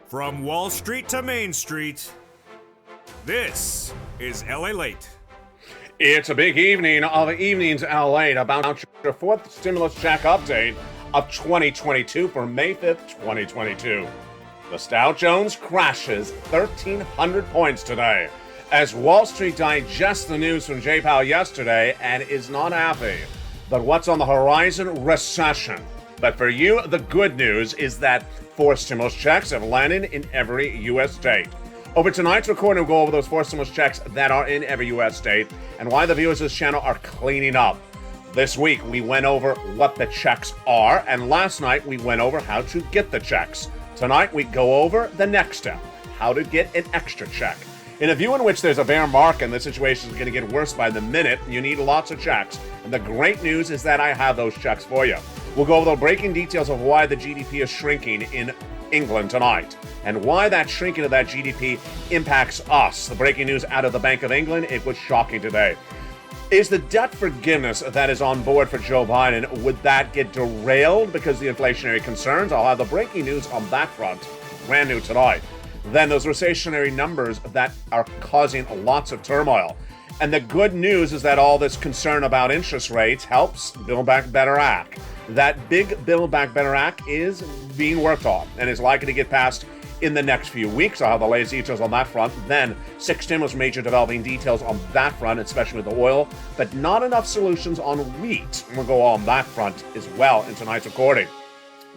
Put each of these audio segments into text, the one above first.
From Wall Street to Main Street, this is LALATE. It's a big evening of Evenings LA about your fourth stimulus check update of 2022 for May 5th, 2022. The Dow Jones crashes 1,300 points today as Wall Street digests the news from Jay Powell yesterday and is not happy. But what's on the horizon? Recession. But for you, the good news is that 4 stimulus checks have landed in every U.S. state. Over tonight's recording, we'll go over those 4 stimulus checks that are in every U.S. state and why the viewers of this channel are cleaning up. This week, we went over what the checks are, and last night, we went over how to get the checks. Tonight, we go over the next step, how to get an extra check. In a view in which there's a bear market and the situation is going to get worse by the minute, you need lots of checks. And the great news is that I have those checks for you. We'll go over the breaking details of why the GDP is shrinking in England tonight and why that shrinking of that GDP impacts us. The breaking news out of the Bank of England, it was shocking today. Is the debt forgiveness that is on board for Joe Biden, would that get derailed because of the inflationary concerns? I'll have the breaking news on that front, brand new tonight. Then those recessionary numbers that are causing lots of turmoil. And the good news is that all this concern about interest rates helps Build Back Better Act. That big Build Back Better Act is being worked on and is likely to get passed in the next few weeks. I'll have the latest details on that front. Then 6 stimulus major developing details on that front, especially with the oil, but not enough solutions on wheat. We'll go on that front as well in tonight's recording.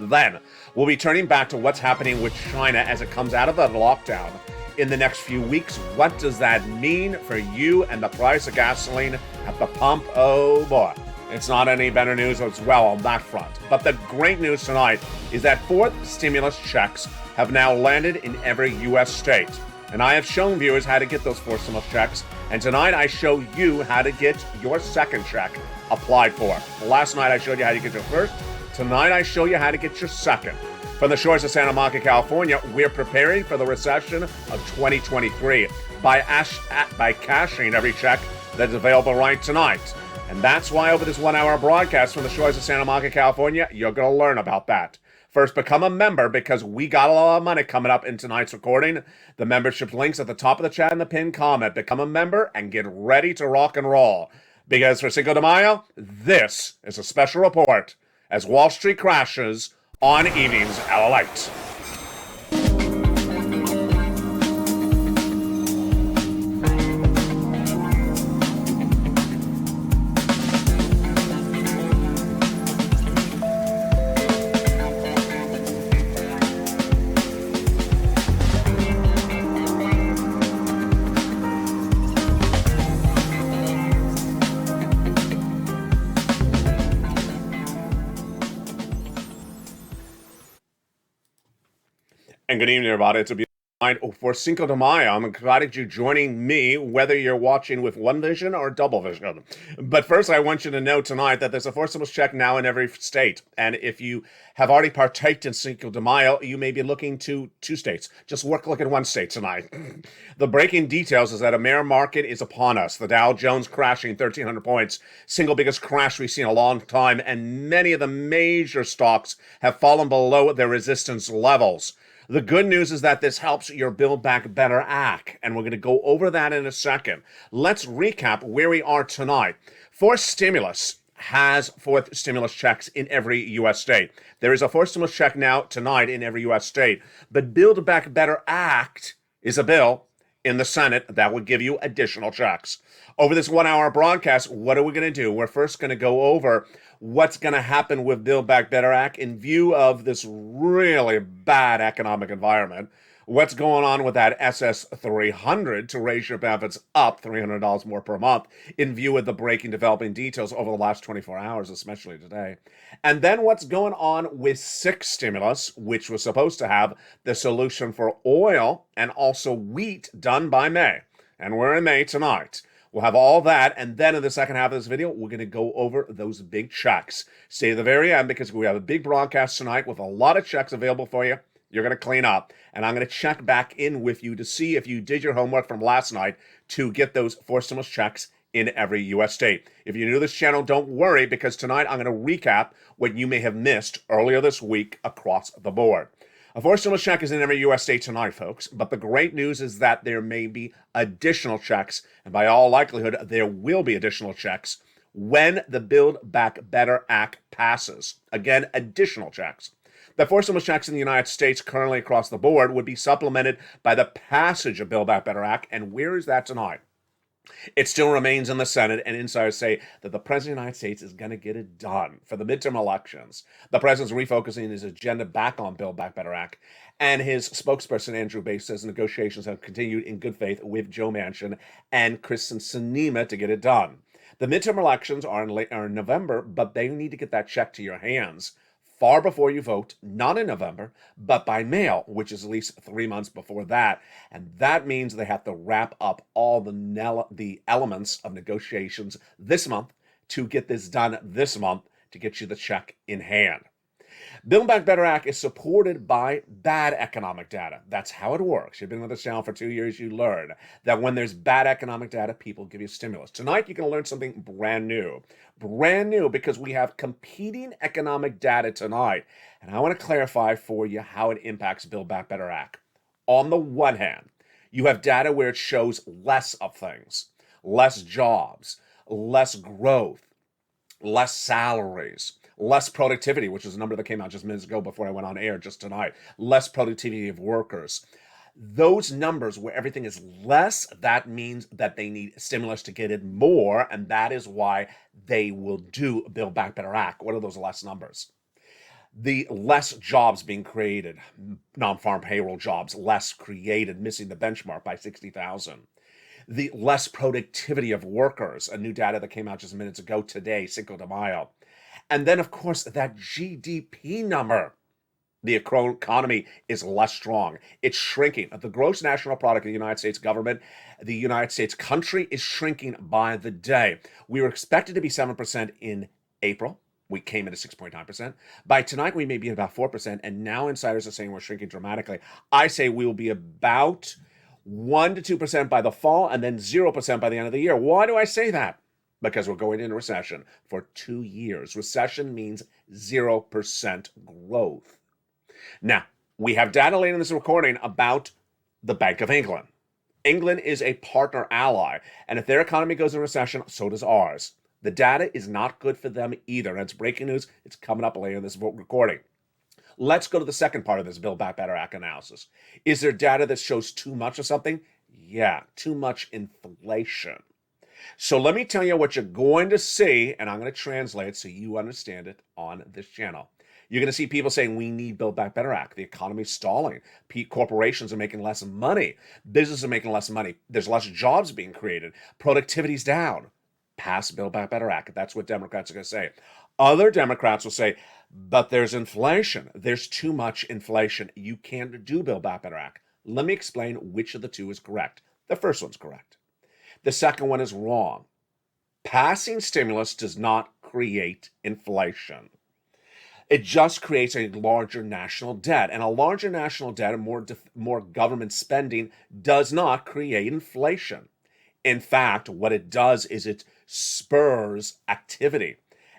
Then we'll be turning back to what's happening with China as it comes out of the lockdown in the next few weeks. What does that mean for you and the price of gasoline at the pump? Oh boy, it's not any better news as well on that front. But the great news tonight is that 4 stimulus checks have now landed in every U.S. state. And I have shown viewers how to get those 4 stimulus checks. And tonight I show you how to get your second check applied for. Last night I showed you how to get your first. Tonight I show you how to get your second. From the shores of Santa Monica, California, we're preparing for the recession of 2023 by cashing every check that's available right tonight. And that's why over this 1-hour broadcast from the shores of Santa Monica, California, you're going to learn about that. First, become a member because we got a lot of money coming up in tonight's recording. The membership link's at the top of the chat and the pinned comment. Become a member and get ready to rock and roll. Because for Cinco de Mayo, this is a special report as Wall Street crashes on Evenings LALATE. And good evening, everybody. It's a beautiful night for Cinco de Mayo. I'm excited you're joining me, whether you're watching with one vision or double vision. But first, I want you to know tonight that there's a 4 stimulus check now in every state. And if you have already partaked in Cinco de Mayo, you may be looking to 2 states. Just look at 1 state tonight. The breaking details is that a bear market is upon us. The Dow Jones crashing 1,300 points, single biggest crash we've seen in a long time. And many of the major stocks have fallen below their resistance levels. The good news is that this helps your Build Back Better Act, and we're going to go over that in a second. Let's recap where we are tonight. 4 stimulus has 4 stimulus checks in every U.S. state. There is a 4 stimulus check now tonight in every U.S. state, but Build Back Better Act is a bill in the Senate that would give you additional checks. Over this 1-hour broadcast, what are we going to do? We're first going to go over what's going to happen with Build Back Better Act in view of this really bad economic environment. What's going on with that SS 300 to raise your benefits up $300 more per month in view of the breaking developing details over the last 24 hours, especially today. And then what's going on with 6 stimulus, which was supposed to have the solution for oil and also wheat done by May. And we're in May tonight. We'll have all that, and then in the second half of this video, we're going to go over those big checks. Stay to the very end because we have a big broadcast tonight with a lot of checks available for you. You're going to clean up, and I'm going to check back in with you to see if you did your homework from last night to get those 4 stimulus checks in every U.S. state. If you're new to this channel, don't worry, because tonight I'm going to recap what you may have missed earlier this week across the board. A fourth stimulus check is in every U.S. state tonight, folks, but the great news is that there may be additional checks, and by all likelihood, there will be additional checks when the Build Back Better Act passes. Again, additional checks. The four stimulus checks in the United States currently across the board would be supplemented by the passage of Build Back Better Act, and where is that tonight? It still remains in the Senate, and insiders say that the President of the United States is going to get it done for the midterm elections. The President's refocusing his agenda back on Build Back Better Act, and his spokesperson, Andrew Bates, says negotiations have continued in good faith with Joe Manchin and Kristen Sinema to get it done. The midterm elections are in November, but they need to get that check to your hands far before you vote, not in November, but by mail, which is at least 3 months before that. And that means they have to wrap up all the elements of negotiations this month to get this done this month to get you the check in hand. Build Back Better Act is supported by bad economic data. That's how it works. You've been with this channel for 2 years, you learn that when there's bad economic data, people give you stimulus. Tonight, you're going to learn something brand new. Brand new because we have competing economic data tonight. And I want to clarify for you how it impacts Build Back Better Act. On the one hand, you have data where it shows less of things, less jobs, less growth, less salaries, less productivity, which is a number that came out just minutes ago before I went on air just tonight, less productivity of workers. Those numbers where everything is less, that means that they need stimulus to get it more, and that is why they will do Build Back Better Act. What are those less numbers? The less jobs being created, non-farm payroll jobs, less created, missing the benchmark by 60,000. The less productivity of workers, a new data that came out just minutes ago today, Cinco de Mayo. And then, of course, that GDP number. The economy is less strong. It's shrinking. The gross national product of the United States government, the United States country, is shrinking by the day. We were expected to be 7% in April. We came in at 6.9%. By tonight, we may be at about 4%. And now insiders are saying we're shrinking dramatically. I say we will be about 1 to 2% by the fall and then 0% by the end of the year. Why do I say that? Because we're going into recession for 2 years. Recession means 0% growth. Now, we have data later in this recording about the Bank of England. England is a partner ally, and if their economy goes in recession, so does ours. The data is not good for them either, and it's breaking news. It's coming up later in this recording. Let's go to the second part of this Build Back Better Act analysis. Is there data that shows too much of something? Yeah, too much inflation. So let me tell you what you're going to see, and I'm going to translate it so you understand it on this channel. You're going to see people saying we need Build Back Better Act. The economy's stalling. Corporations are making less money. Businesses are making less money. There's less jobs being created. Productivity's down. Pass Build Back Better Act. That's what Democrats are going to say. Other Democrats will say, but there's inflation. There's too much inflation. You can't do Build Back Better Act. Let me explain which of the two is correct. The first one's correct. The second one is wrong. Passing stimulus does not create inflation. It just creates a larger national debt. And a larger national debt and more government spending does not create inflation. In fact, what it does is it spurs activity.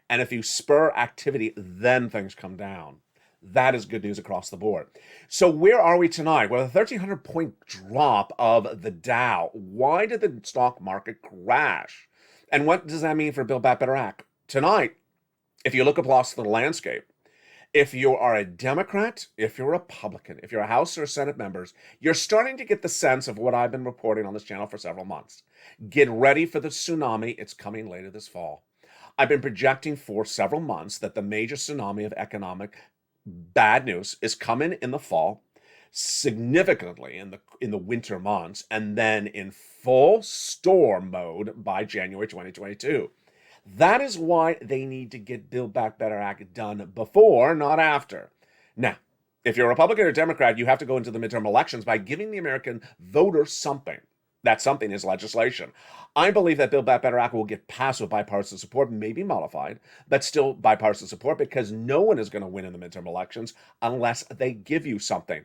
And if you spur activity, then things come down. That is good news across the board. So where are we tonight? Well, a 1,300-point drop of the Dow. Why did the stock market crash? And what does that mean for Build Back Better Act? Tonight, if you look across the landscape, if you are a Democrat, if you're a Republican, if you're a House or Senate members, you're starting to get the sense of what I've been reporting on this channel for several months. Get ready for the tsunami. It's coming later this fall. I've been projecting for several months that the major tsunami of economic bad news is coming in the fall, significantly in the winter months, and then in full storm mode by January 2022. That is why they need to get Build Back Better Act done before, not after. Now, if you're a Republican or Democrat, you have to go into the midterm elections by giving the American voter something. That something is legislation. I believe that Build Back Better Act will get passed with bipartisan support, maybe modified, but still bipartisan support, because no one is going to win in the midterm elections unless they give you something.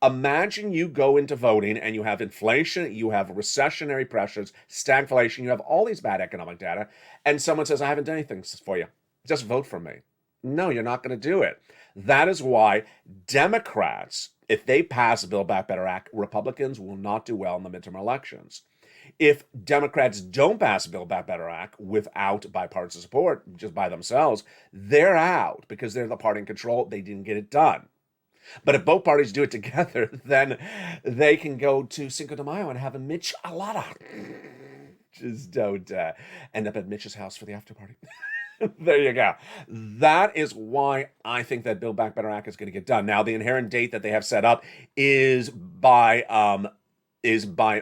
Imagine you go into voting and you have inflation, you have recessionary pressures, stagflation, you have all these bad economic data, and someone says, I haven't done anything for you. Just vote for me. No, you're not going to do it. That is why Democrats, if they pass the Build Back Better Act, Republicans will not do well in the midterm elections. If Democrats don't pass the Build Back Better Act without bipartisan support, just by themselves, they're out because they're the party in control. They didn't get it done. But if both parties do it together, then they can go to Cinco de Mayo and have a michelada. Just don't end up at Mitch's house for the after party. There you go. That is why I think that Build Back Better Act is going to get done. Now, the inherent date that they have set up is by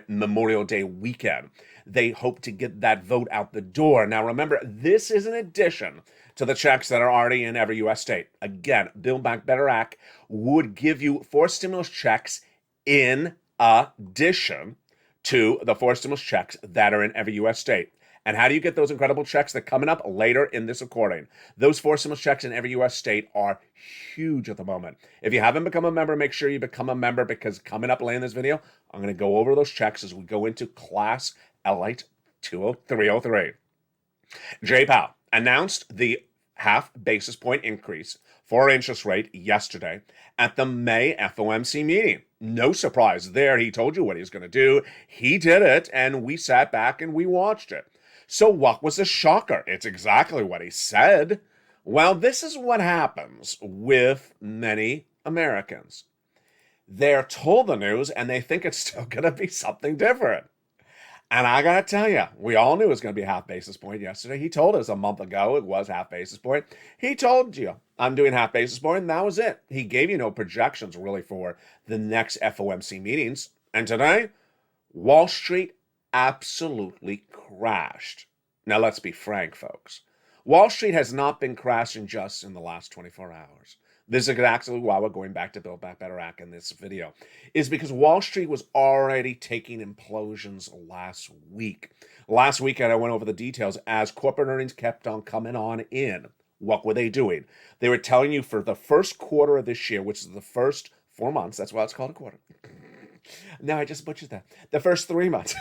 Memorial Day weekend. They hope to get that vote out the door. Now, remember, this is an addition to the checks that are already in every U.S. state. Again, Build Back Better Act would give you 4 stimulus checks in addition to the 4 stimulus checks that are in every U.S. state. And how do you get those incredible checks? They're coming up later in this recording. Those 4 stimulus checks in every U.S. state are huge at the moment. If you haven't become a member, make sure you become a member, because coming up later in this video, I'm going to go over those checks as we go into Class LALATE 303. Jay Powell announced the half basis point increase for interest rate yesterday at the May FOMC meeting. No surprise there. He told you what he was going to do. He did it, and we sat back and we watched it. So what was the shocker? It's exactly what he said. Well, this is what happens with many Americans. They're told the news and they think it's still going to be something different. And I got to tell you, we all knew it was going to be a half basis point yesterday. He told us a month ago it was half basis point. He told you, I'm doing half basis point, and that was it. He gave you no projections really for the next FOMC meetings. And today, Wall Street absolutely crashed. Now, let's be frank, folks. Wall Street has not been crashing just in the last 24 hours. This is exactly why we're going back to Build Back Better Act in this video, is because Wall Street was already taking implosions last week. Last weekend, I went over the details as corporate earnings kept on coming on in. What were they doing? They were telling you for the first quarter of this year, which is the first 4 months, that's why it's called a quarter. No, I just butchered that. The first 3 months.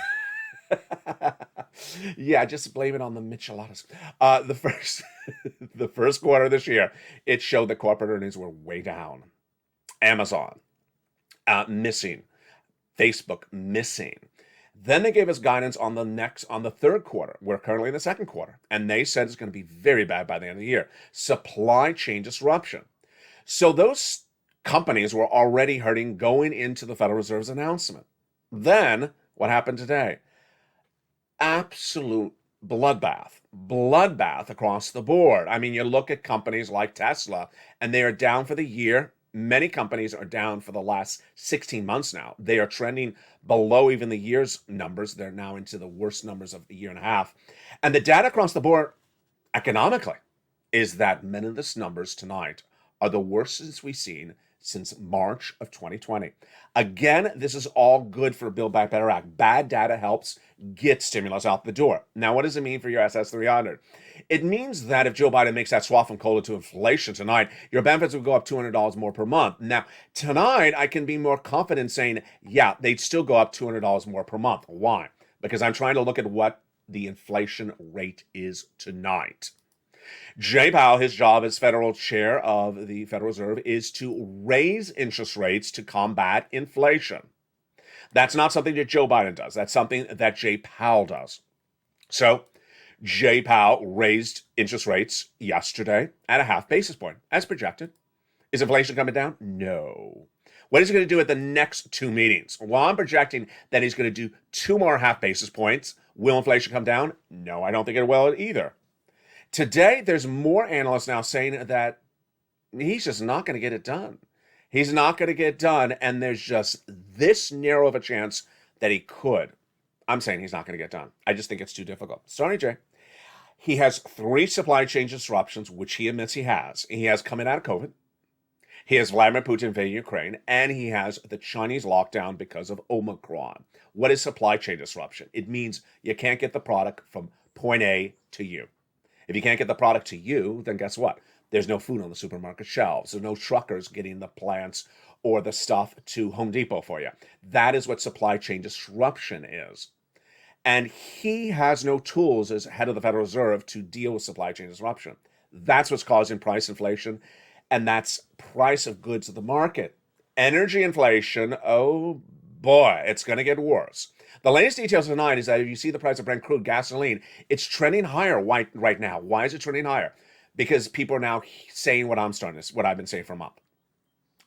Yeah, just blame it on the micheladas. The first quarter of this year, it showed that corporate earnings were way down. Amazon missing, Facebook missing. Then they gave us guidance on the third quarter. We're currently in the second quarter, and they said it's going to be very bad by the end of the year. Supply chain disruption. So those companies were already hurting going into the Federal Reserve's announcement. Then what happened today? Absolute bloodbath across the board. I mean, you look at companies like Tesla, and they are down for the year. Many companies are down for the last 16 months now. They are trending below even the year's numbers. They're now into the worst numbers of a year and a half. And the data across the board economically is that many of these numbers tonight are the worst since we've seen since March of 2020. Again, this is all good for Build Back Better Act. Bad data helps get stimulus out the door. Now, what does it mean for your SS300? It means that if Joe Biden makes that swap from COLA to inflation tonight, your benefits would go up $200 more per month. Now, tonight, I can be more confident saying, yeah, they'd still go up $200 more per month. Why? Because I'm trying to look at what the inflation rate is tonight. Jay Powell, his job as federal chair of the Federal Reserve is to raise interest rates to combat inflation. That's not something that Joe Biden does. That's something that Jay Powell does. So Jay Powell raised interest rates yesterday at a half basis point, as projected. Is inflation coming down? No. What is he going to do at the next 2 meetings? Well, I'm projecting that he's going to do 2 more half basis points. Will inflation come down? No, I don't think it will either. Today, there's more analysts now saying that he's just not going to get it done. He's not going to get it done, and there's just this narrow of a chance that he could. I'm saying he's not going to get done. I just think it's too difficult. Sorry, Jay. He has 3 supply chain disruptions, which he admits he has. He has coming out of COVID. He has Vladimir Putin invading Ukraine, and he has the Chinese lockdown because of Omicron. What is supply chain disruption? It means you can't get the product from point A to you. If you can't get the product to you, then guess what? There's no food on the supermarket shelves. There's no truckers getting the plants or the stuff to Home Depot for you. That is what supply chain disruption is. And he has no tools as head of the Federal Reserve to deal with supply chain disruption. That's what's causing price inflation. and that's price of goods at the market. Energy inflation, oh boy, it's going to get worse. The latest details tonight is that if you see the price of Brent crude gasoline, it's trending higher right now. Why is it trending higher? Because people are now saying what I've been saying for a month.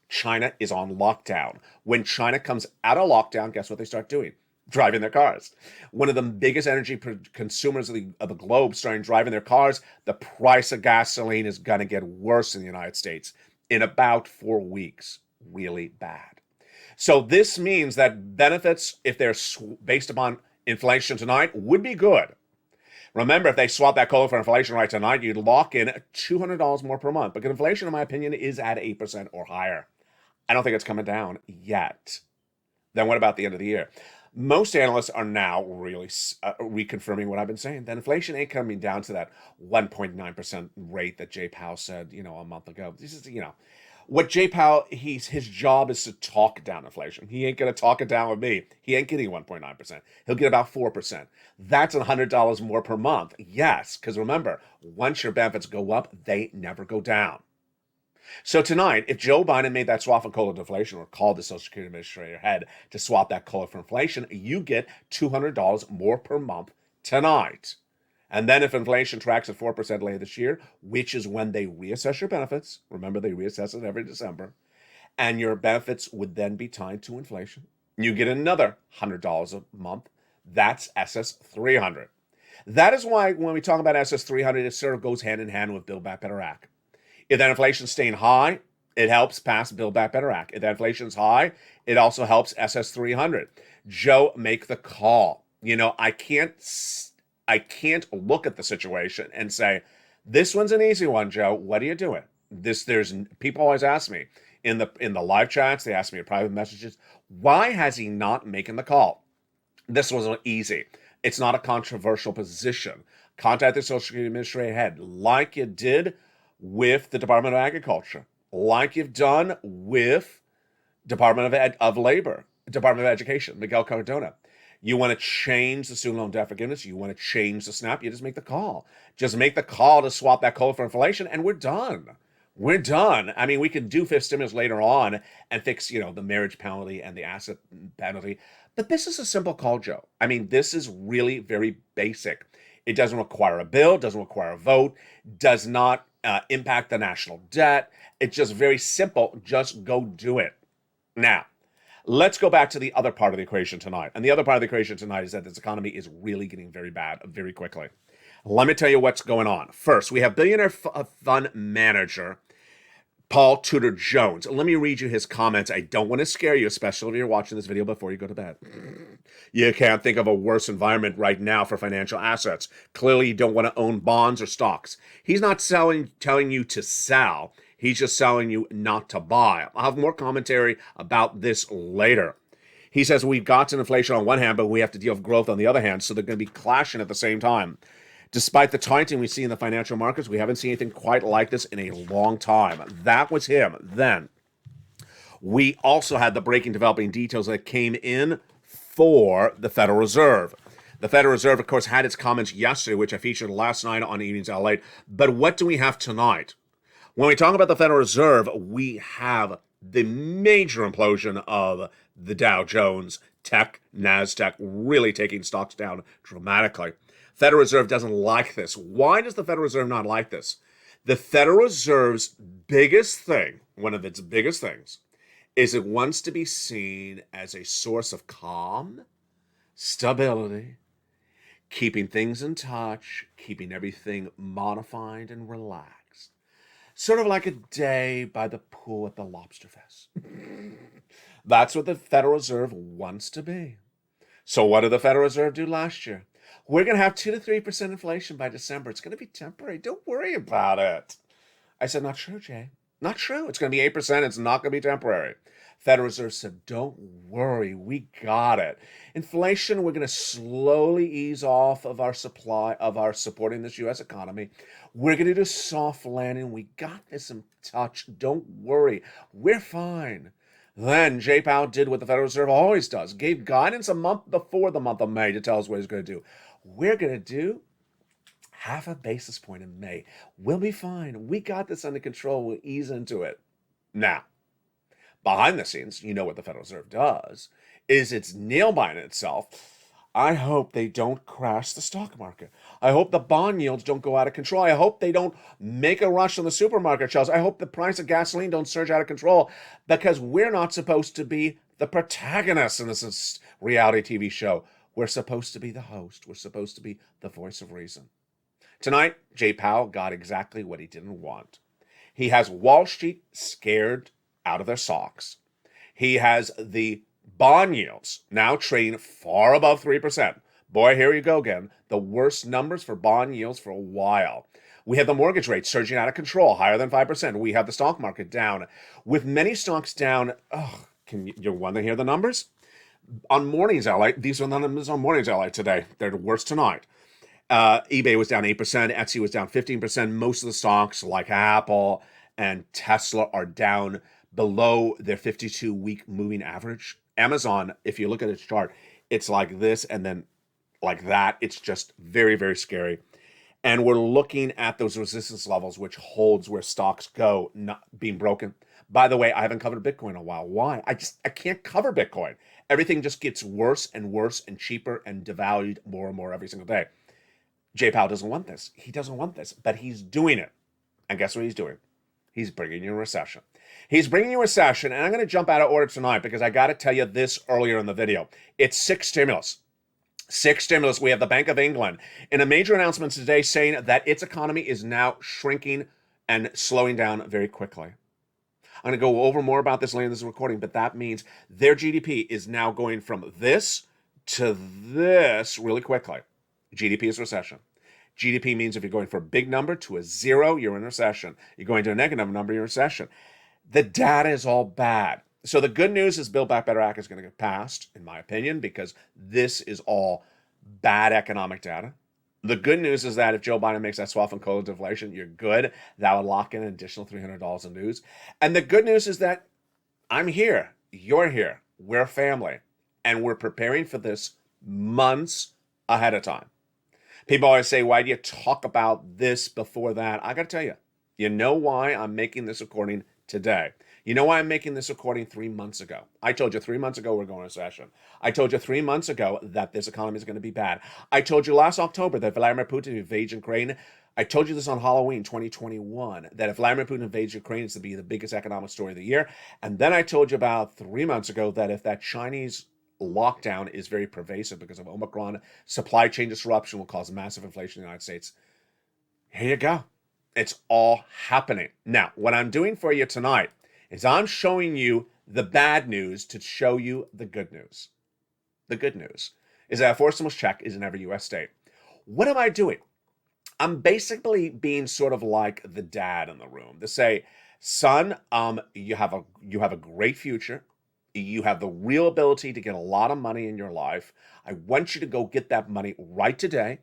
China is on lockdown. When China comes out of lockdown, guess what they start doing? Driving their cars. One of the biggest energy consumers of the globe starting driving their cars. The price of gasoline is going to get worse in the United States in about 4 weeks. Really bad. So this means that benefits, if they're based upon inflation tonight, would be good. Remember, if they swap that COLA for inflation right tonight, you'd lock in $200 more per month. But inflation, in my opinion, is at 8% or higher. I don't think it's coming down yet. Then what about the end of the year? Most analysts are now really reconfirming what I've been saying. That inflation ain't coming down to that 1.9% rate that Jay Powell said, a month ago. This is, what Jay Powell, his job is to talk down inflation. He ain't going to talk it down with me. He ain't getting 1.9%. He'll get about 4%. That's $100 more per month. Yes, because remember, once your benefits go up, they never go down. So tonight, if Joe Biden made that swap for COLA to inflation or called the Social Security Administrator head to swap that COLA for inflation, you get $200 more per month tonight. And then if inflation tracks at 4% later this year, which is when they reassess your benefits, remember they reassess it every December, and your benefits would then be tied to inflation, you get another $100 a month. That's SS 300. That is why when we talk about SS 300, it sort of goes hand in hand with Build Back Better Act. If that inflation's staying high, it helps pass Build Back Better Act. If that inflation's high, it also helps SS 300. Joe, make the call. I can't look at the situation and say, this one's an easy one, Joe. What are you doing? There's people always ask me in the live chats, they ask me in private messages, why has he not making the call? This wasn't easy. It's not a controversial position. Contact the Social Security Administrator head like you did with the Department of Agriculture, like you've done with Department of Labor, Department of Education, Miguel Cardona. You want to change the student loan debt forgiveness, you want to change the SNAP, you just make the call. Just make the call to swap that COLA for inflation, and we're done. We're done. I mean, we can do fifth stimulus later on and fix, the marriage penalty and the asset penalty. But this is a simple call, Joe. I mean, this is really very basic. It doesn't require a bill, doesn't require a vote, does not impact the national debt. It's just very simple. Just go do it. Now, let's go back to the other part of the equation tonight. And the other part of the equation tonight is that this economy is really getting very bad very quickly. Let me tell you what's going on. First, we have billionaire fund manager Paul Tudor Jones. Let me read you his comments. I don't want to scare you, especially if you're watching this video before you go to bed. You can't think of a worse environment right now for financial assets. Clearly, you don't want to own bonds or stocks. He's not telling you to sell. He's just telling you not to buy. I'll have more commentary about this later. He says we've got an inflation on one hand, but we have to deal with growth on the other hand, so they're going to be clashing at the same time. Despite the tightening we see in the financial markets, we haven't seen anything quite like this in a long time. That was him. Then we also had the breaking developing details that came in for the Federal Reserve. The Federal Reserve, of course, had its comments yesterday, which I featured last night on Evenings LALATE. But what do we have tonight? When we talk about the Federal Reserve, we have the major implosion of the Dow Jones, tech, NASDAQ, really taking stocks down dramatically. Federal Reserve doesn't like this. Why does the Federal Reserve not like this? The Federal Reserve's biggest thing, one of its biggest things, is it wants to be seen as a source of calm, stability, keeping things in touch, keeping everything modified and relaxed. Sort of like a day by the pool at the Lobster Fest. That's what the Federal Reserve wants to be. So what did the Federal Reserve do last year? We're going to have 2 to 3% inflation by December. It's going to be temporary. Don't worry about it. I said, not true, Jay. Not true. It's going to be 8%. It's not going to be temporary. Federal Reserve said, don't worry. We got it. Inflation, we're going to slowly ease off of our supply, of our supporting this U.S. economy. We're going to do soft landing. We got this in touch. Don't worry. We're fine. Then Jay Powell did what the Federal Reserve always does, gave guidance a month before the month of May to tell us what he's going to do. We're going to do half a basis point in May. We'll be fine. We got this under control. We'll ease into it. Now, behind the scenes, you know what the Federal Reserve does is it's nail-biting itself. I hope they don't crash the stock market. I hope the bond yields don't go out of control. I hope they don't make a rush on the supermarket shelves. I hope the price of gasoline don't surge out of control, because we're not supposed to be the protagonists in this reality TV show. We're supposed to be the host. We're supposed to be the voice of reason. Tonight, Jay Powell got exactly what he didn't want. He has Wall Street scared out of their socks. He has the bond yields now trading far above 3%. Boy, here you go again. The worst numbers for bond yields for a while. We have the mortgage rate surging out of control, higher than 5%. We have the stock market down, with many stocks down. Can you want to hear the numbers? On Mornings LA, these are the numbers on Mornings LA today. They're the worst tonight. eBay was down 8%. Etsy was down 15%. Most of the stocks like Apple and Tesla are down below their 52-week moving average. Amazon, if you look at its chart, it's like this and then like that. It's just very, very scary. And we're looking at those resistance levels, which holds where stocks go, not being broken. By the way, I haven't covered Bitcoin in a while. Why? I can't cover Bitcoin. Everything just gets worse and worse and cheaper and devalued more and more every single day. Jay Powell doesn't want this. He doesn't want this, but he's doing it. And guess what he's doing? He's bringing you a recession. He's bringing you a recession, and I'm going to jump out of order tonight because I got to tell you this earlier in the video. It's 6 stimulus. 6 stimulus. We have the Bank of England in a major announcement today saying that its economy is now shrinking and slowing down very quickly. I'm going to go over more about this later in this recording, but that means their GDP is now going from this to this really quickly. GDP is recession. GDP means if you're going from a big number to a 0, you're in recession. You're going to a negative number, you're in recession. The data is all bad. So the good news is Build Back Better Act is going to get passed, in my opinion, because this is all bad economic data. The good news is that if Joe Biden makes that swap on cola deflation, you're good. That would lock in an additional $300 in news. And the good news is that I'm here. You're here. We're a family. And we're preparing for this months ahead of time. People always say, why do you talk about this before that? I got to tell you, you know why I'm making this recording today. You know why I'm making this recording 3 months ago. I told you 3 months ago we're going to recession. I told you 3 months ago that this economy is going to be bad. I told you last October that Vladimir Putin invades Ukraine. I told you this on Halloween 2021, that if Vladimir Putin invades Ukraine, it's to be the biggest economic story of the year. And then I told you about 3 months ago that if that Chinese lockdown is very pervasive because of Omicron, supply chain disruption will cause massive inflation in the United States. Here you go. It's all happening. Now, what I'm doing for you tonight is I'm showing you the bad news to show you the good news. The good news is that a forced stimulus check is in every U.S. state. What am I doing? I'm basically being sort of like the dad in the room to say, son, you have a great future. You have the real ability to get a lot of money in your life. I want you to go get that money right today,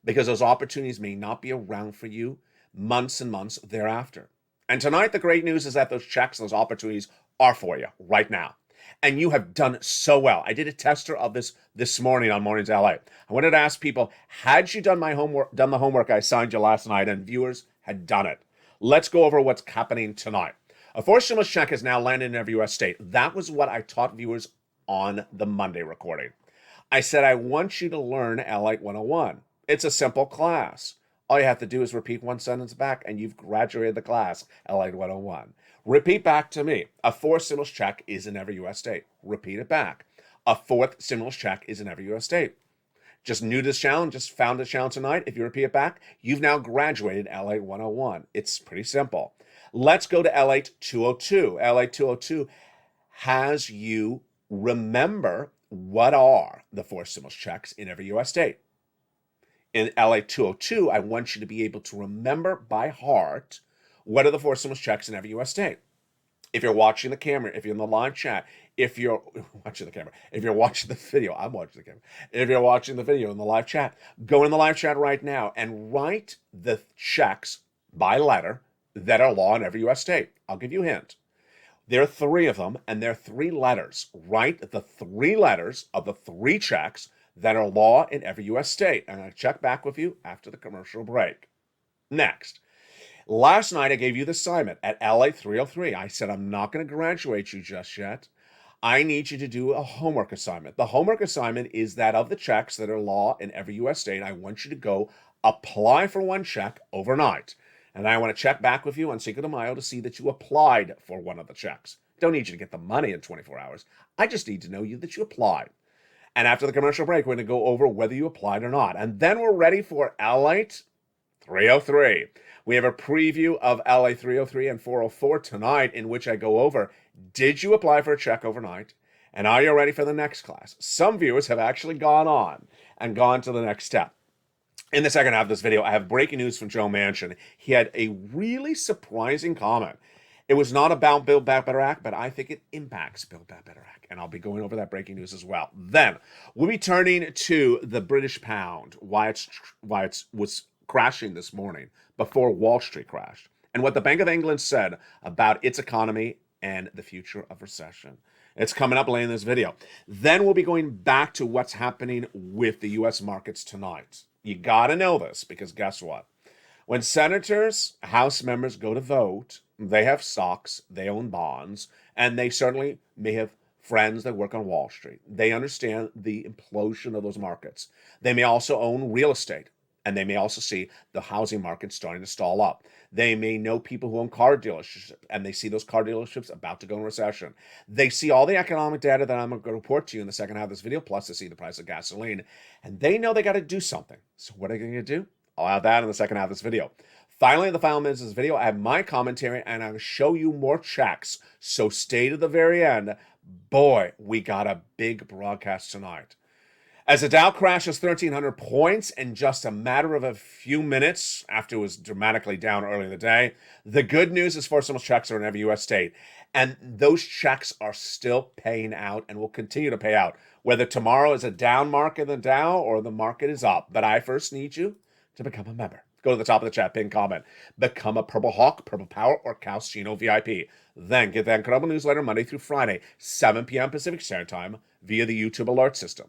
because those opportunities may not be around for you months and months thereafter. And tonight, the great news is that those checks, those opportunities are for you right now. And you have done so well. I did a tester of this morning on Mornings LA. I wanted to ask people, had you done the homework I assigned you last night? And viewers had done it. Let's go over what's happening tonight. A forced stimulus check has now landed in every U.S. state. That was what I taught viewers on the Monday recording. I said, I want you to learn LATE 101. It's a simple class. All you have to do is repeat one sentence back, and you've graduated the class, LATE 101. Repeat back to me. A fourth stimulus check is in every U.S. state. Repeat it back. A fourth stimulus check is in every U.S. state. Just new to this challenge, just found this challenge tonight. If you repeat it back, you've now graduated LATE 101. It's pretty simple. Let's go to LATE 202. LATE 202 has you remember what are the forced stimulus checks in every U.S. state. In LATE 202, I want you to be able to remember by heart what are the forced stimulus checks in every U.S. state. If you're watching the camera, if you're in the live chat, if you're watching the camera, if you're watching the video, I'm watching the camera. If you're watching the video in the live chat, go in the live chat right now and write the checks by letter that are law in every U.S. state. I'll give you a hint. There are 3 of them, and there are 3 letters. Write the 3 letters of the 3 checks that are law in every U.S. state. I'm going to check back with you after the commercial break. Next, last night I gave you the assignment at LA 303. I said, I'm not going to graduate you just yet. I need you to do a homework assignment. The homework assignment is that of the checks that are law in every U.S. state, I want you to go apply for one check overnight. And I want to check back with you on Cinco de Mayo to see that you applied for one of the checks. Don't need you to get the money in 24 hours. I just need to know that you applied. And after the commercial break, we're going to go over whether you applied or not. And then we're ready for LALATE 303. We have a preview of LA 303 and 404 tonight, in which I go over, did you apply for a check overnight? And are you ready for the next class? Some viewers have actually gone on and gone to the next step. In the second half of this video, I have breaking news from Joe Manchin. He had a really surprising comment. It was not about Build Back Better Act, but I think it impacts Build Back Better Act. And I'll be going over that breaking news as well. Then we'll be turning to the British pound, why it was crashing this morning before Wall Street crashed, and what the Bank of England said about its economy and the future of recession. It's coming up later in this video. Then we'll be going back to what's happening with the U.S. markets tonight. You got to know this, because guess what? When senators, House members go to vote, they have stocks, they own bonds, and they certainly may have friends that work on Wall Street. They understand the implosion of those markets. They may also own real estate, and they may also see the housing market starting to stall up. They may know people who own car dealerships, and they see those car dealerships about to go in recession. They see all the economic data that I'm going to report to you in the second half of this video, plus they see the price of gasoline, and they know they got to do something. So what are they going to do? I'll have that in the second half of this video. Finally, in the final minutes of this video, I have my commentary, and I'll show you more checks. So stay to the very end. Boy, we got a big broadcast tonight. As the Dow crashes 1,300 points in just a matter of a few minutes after it was dramatically down early in the day, the good news is for some checks are in every U.S. state. And those checks are still paying out and will continue to pay out, whether tomorrow is a down market in the Dow or the market is up. But I first need you to become a member. Go to the top of the chat, pin comment. Become a Purple Hawk, Purple Power, or Calcino VIP. Then get that incredible newsletter Monday through Friday, 7 p.m. Pacific Standard Time via the YouTube alert system.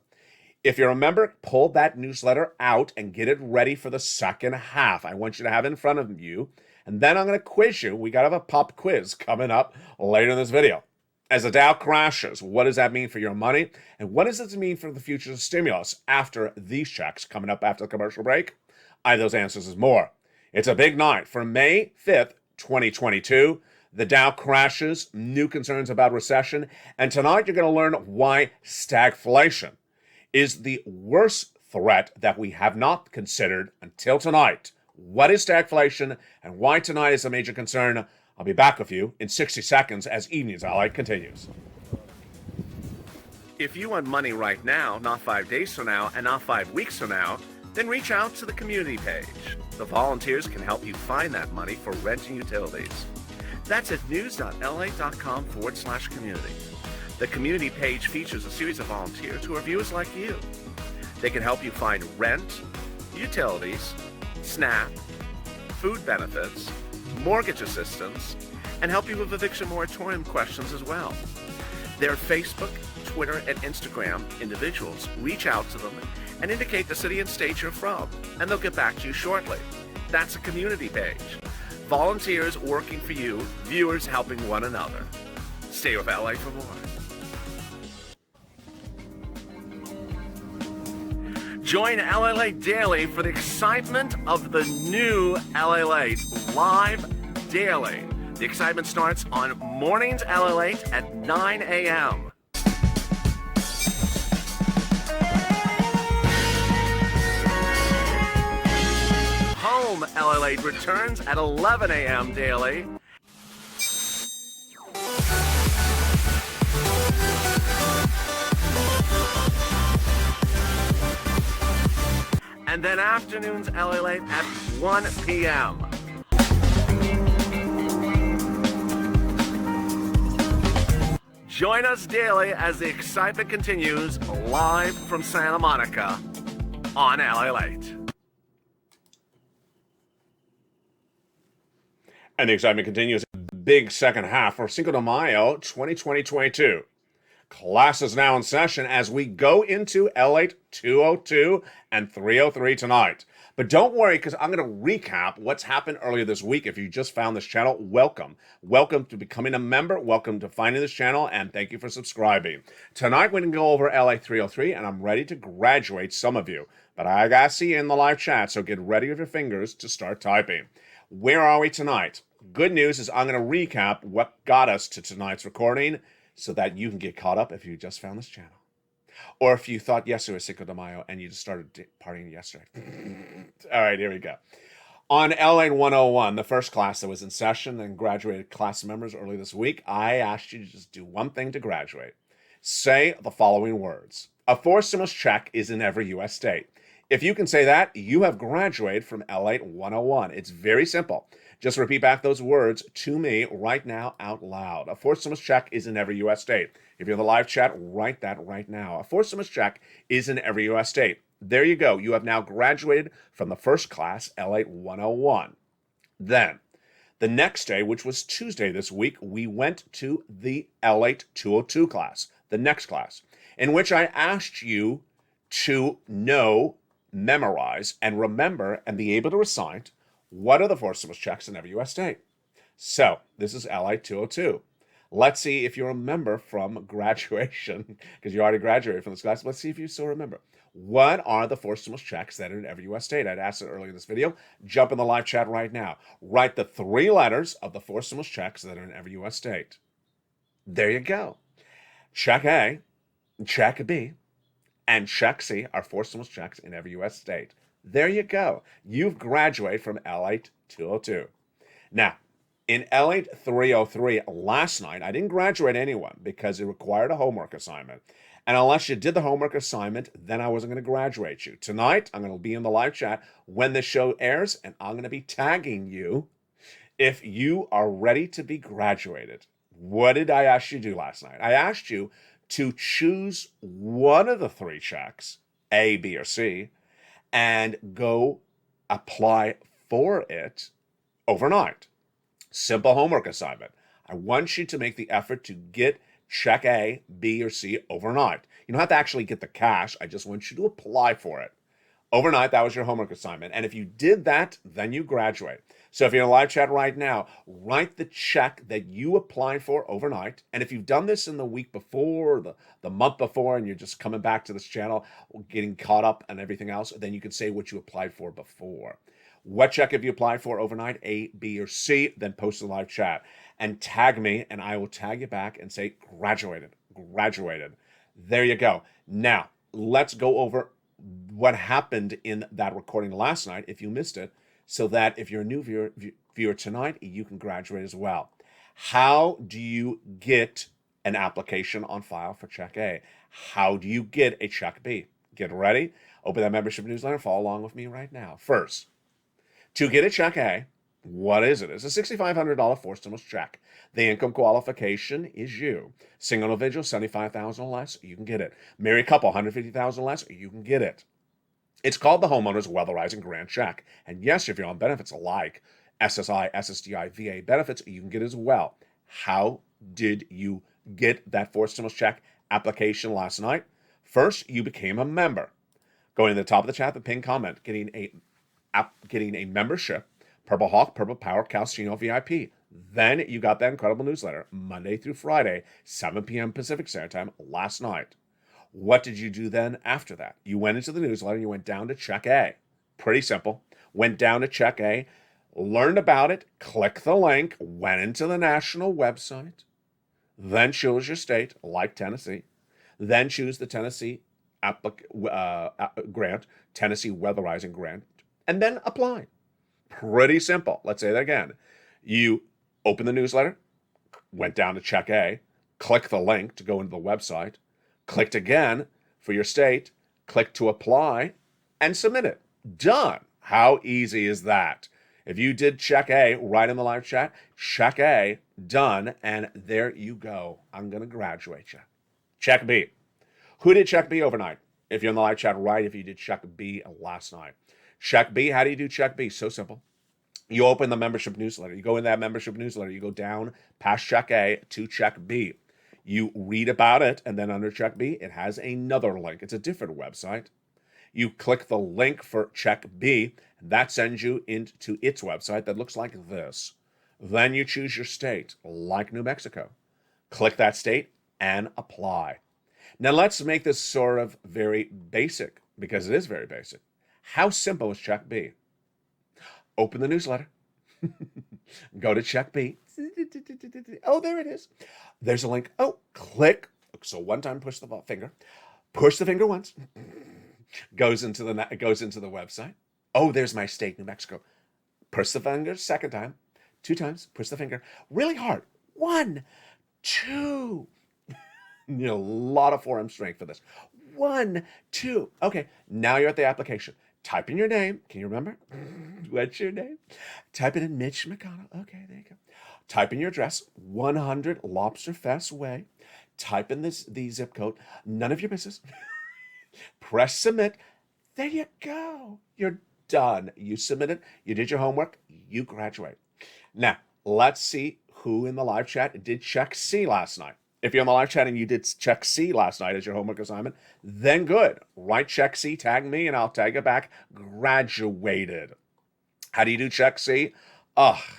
If you're a member, pull that newsletter out and get it ready for the second half. I want you to have it in front of you. And then I'm going to quiz you. We got to have a pop quiz coming up later in this video. As the Dow crashes, what does that mean for your money? And what does it mean for the future of stimulus after these checks coming up after the commercial break? I have those answers and more. It's a big night for May 5th, 2022. The Dow crashes, new concerns about recession. And tonight you're going to learn why stagflation is the worst threat that we have not considered until tonight. What is stagflation and why tonight is a major concern? I'll be back with you in 60 seconds as Evenings LALATE continues. If you want money right now, not 5 days from now, and not 5 weeks from now, then reach out to the community page. The volunteers can help you find that money for rent and utilities. That's at news.la.com/community. The community page features a series of volunteers who are viewers like you. They can help you find rent, utilities, SNAP, food benefits, mortgage assistance, and help you with eviction moratorium questions as well. Their Facebook, Twitter, and Instagram individuals reach out to them and indicate the city and state you're from, and they'll get back to you shortly. That's a community page. Volunteers working for you, viewers helping one another. Stay with LA for more. Join LALATE Daily for the excitement of the new LALATE live daily. The excitement starts on mornings LALATE at 9 a.m. Home LALATE returns at 11 a.m. daily. And then afternoons LALATE at 1 p.m. Join us daily as the excitement continues live from Santa Monica on LALATE. And the excitement continues. Big second half for Cinco de Mayo 2022. Class is now in session as we go into LATE 202 and 303 tonight. But don't worry, because I'm going to recap what's happened earlier this week. If you just found this channel, welcome. Welcome to becoming a member. Welcome to finding this channel, and thank you for subscribing. Tonight, we're going to go over LA 303, and I'm ready to graduate some of you. But I got to see you in the live chat, so get ready with your fingers to start typing. Where are we tonight? Good news is I'm going to recap what got us to tonight's recording so that you can get caught up if you just found this channel. Or if you thought yesterday was Cinco de Mayo and you just started partying yesterday. All right, here we go. On LA 101, the first class that was in session and graduated class members early this week, I asked you to just do one thing to graduate. Say the following words. A fourth stimulus check is in every U.S. state. If you can say that, you have graduated from LA 101. It's very simple. Just repeat back those words to me right now out loud. A fourth stimulus check is in every U.S. state. If you're in the live chat, write that right now. A fourth stimulus check is in every U.S. state. There you go. You have now graduated from the first class, LA 101. Then, the next day, which was Tuesday this week, we went to the LA 202 class, the next class, in which I asked you to know, memorize, and remember, and be able to recite what are the four stimulus checks in every U.S. state. So, this is LA 202. Let's see if you remember from graduation, because you already graduated from this class. Let's see if you still remember. What are the four stimulus checks that are in every U.S. state? I'd asked it earlier in this video. Jump in the live chat right now. Write the three letters of the four stimulus checks that are in every U.S. state. There you go. Check A, check B, and check C are four stimulus checks in every U.S. state. There you go. You've graduated from LATE 202. Now, in LATE 303 last night, I didn't graduate anyone because it required a homework assignment. And unless you did the homework assignment, then I wasn't going to graduate you. Tonight, I'm going to be in the live chat when the show airs, and I'm going to be tagging you if you are ready to be graduated. What did I ask you to do last night? I asked you to choose one of the three checks, A, B, or C, and go apply for it overnight. Simple homework assignment. I want you to make the effort to get check A, B, or C overnight. You don't have to actually get the cash. I just want you to apply for it. Overnight, that was your homework assignment. And if you did that, then you graduate. So if you're in a live chat right now, write the check that you applied for overnight. And if you've done this in the week before, the month before, and you're just coming back to this channel, getting caught up and everything else, then you can say what you applied for before. What check have you applied for overnight, A, B, or C? Then post in the live chat and tag me, and I will tag you back and say, graduated, graduated. There you go. Now, let's go over what happened in that recording last night, if you missed it, so that if you're a new viewer tonight, you can graduate as well. How do you get an application on file for check A? How do you get a check B? Get ready. Open that membership newsletter. Follow along with me right now. First, to get a check A, what is it? It's a $6,500 fourth stimulus check. The income qualification is you. Single individual, $75,000 or less, you can get it. Married couple, $150,000 or less, you can get it. It's called the Homeowners Weatherizing Grant Check. And yes, if you're on benefits like SSI, SSDI, VA benefits, you can get it as well. How did you get that fourth stimulus check application last night? First, you became a member. Going to the top of the chat, the pinned comment, getting a membership, Purple Hawk, Purple Power, Calcino VIP. Then you got that incredible newsletter, Monday through Friday, 7 p.m. Pacific Standard Time last night. What did you do then after that? You went into the newsletter, you went down to check A. Pretty simple. Went down to check A, learned about it, clicked the link, went into the national website, then chose your state, like Tennessee, then choose the Tennessee grant, Tennessee Weatherizing Grant, and then apply. Pretty simple. Let's say that again. You open the newsletter, went down to check A, click the link to go into the website, clicked again for your state, click to apply, and submit it. Done. How easy is that? If you did check A right in the live chat, check A, done, and there you go. I'm going to graduate you. Check B. Who did check B overnight? If you're in the live chat, right, if you did check B last night. Check B, how do you do check B? So simple. You open the membership newsletter. You go in that membership newsletter. You go down past check A to check B. You read about it, and then under check B, it has another link. It's a different website. You click the link for check B, and that sends you into its website that looks like this. Then you choose your state, like New Mexico. Click that state and apply. Now let's make this sort of very basic, because it is very basic. How simple is check B? Open the newsletter. Go to check B. Oh, there it is. There's a link. Oh, click. So one time push the finger. Push the finger once. Goes into the website. Oh, there's my state, New Mexico. Push the finger second time. 2 times. Push the finger really hard. 1, 2. You know, a lot of forearm strength for this. 1, 2. Okay, now you're at the application. Type in your name. Can you remember? What's your name? Type it in Mitch McConnell. Okay, there you go. Type in your address, 100 Lobster Fest Way. Type in the zip code. None of your business. Press submit. There you go. You're done. You submitted. You did your homework. You graduate. Now, let's see who in the live chat did check C last night. If you're on the live chat and you did check C last night as your homework assignment, then good. Write check C, tag me, and I'll tag it back. Graduated. How do you do check C?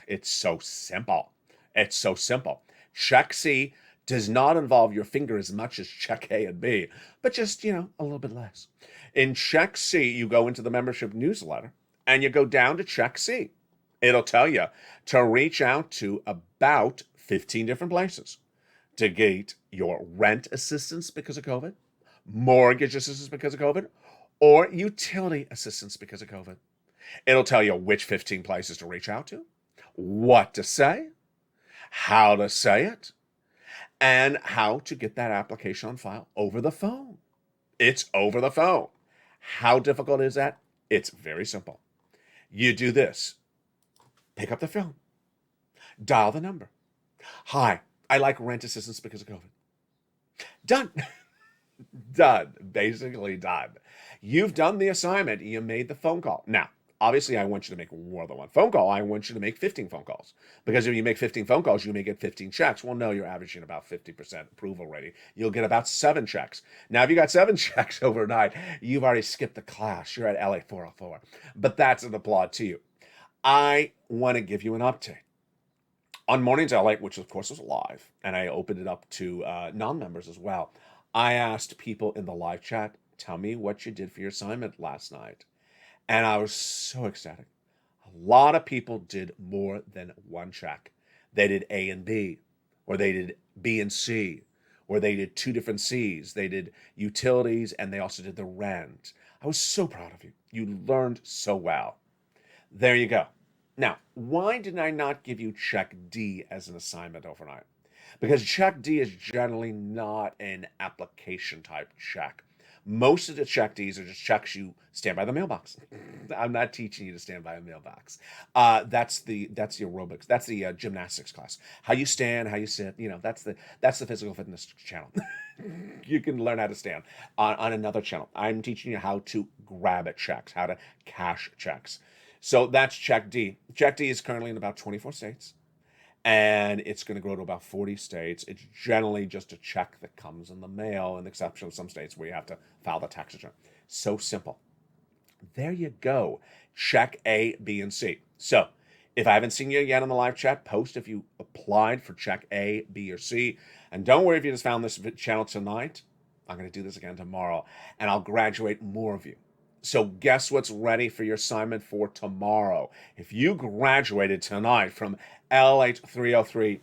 It's so simple. It's so simple. Check C does not involve your finger as much as check A and B, but just, a little bit less. In check C, you go into the membership newsletter and you go down to check C. It'll tell you to reach out to about 15 different places to get your rent assistance because of COVID, mortgage assistance because of COVID, or utility assistance because of COVID. It'll tell you which 15 places to reach out to, what to say, how to say it, and how to get that application on file over the phone. It's over the phone. How difficult is that? It's very simple. You do this. Pick up the phone. Dial the number. Hi, I like rent assistance because of COVID. Done. Done. Basically done. You've done the assignment. You made the phone call. Now, obviously, I want you to make more than one phone call. I want you to make 15 phone calls. Because if you make 15 phone calls, you may get 15 checks. Well, no, you're averaging about 50% approval rating. You'll get about 7 checks. Now, if you got 7 checks overnight, you've already skipped the class. You're at LA 404. But that's an applaud to you. I want to give you an update. On Mornings LA, which of course was live, and I opened it up to non-members as well, I asked people in the live chat, tell me what you did for your assignment last night. And I was so ecstatic. A lot of people did more than 1 check. They did A and B, or they did B and C, or they did 2 different C's. They did utilities, and they also did the rent. I was so proud of you. You learned so well. There you go. Now, why did I not give you check D as an assignment overnight? Because check D is generally not an application type check. Most of the check Ds are just checks you stand by the mailbox. I'm not teaching you to stand by a mailbox. That's the aerobics. That's the gymnastics class. How you stand, how you sit. That's the physical fitness channel. You can learn how to stand on another channel. I'm teaching you how to grab at checks, how to cash checks. So that's check D. Check D is currently in about 24 states, and it's going to grow to about 40 states. It's generally just a check that comes in the mail, in the exception of some states where you have to file the tax return. So simple. There you go. Check A, B, and C. So if I haven't seen you yet on the live chat, post if you applied for check A, B, or C. And don't worry if you just found this channel tonight. I'm going to do this again tomorrow, and I'll graduate more of you. So guess what's ready for your assignment for tomorrow? If you graduated tonight from LALATE 303,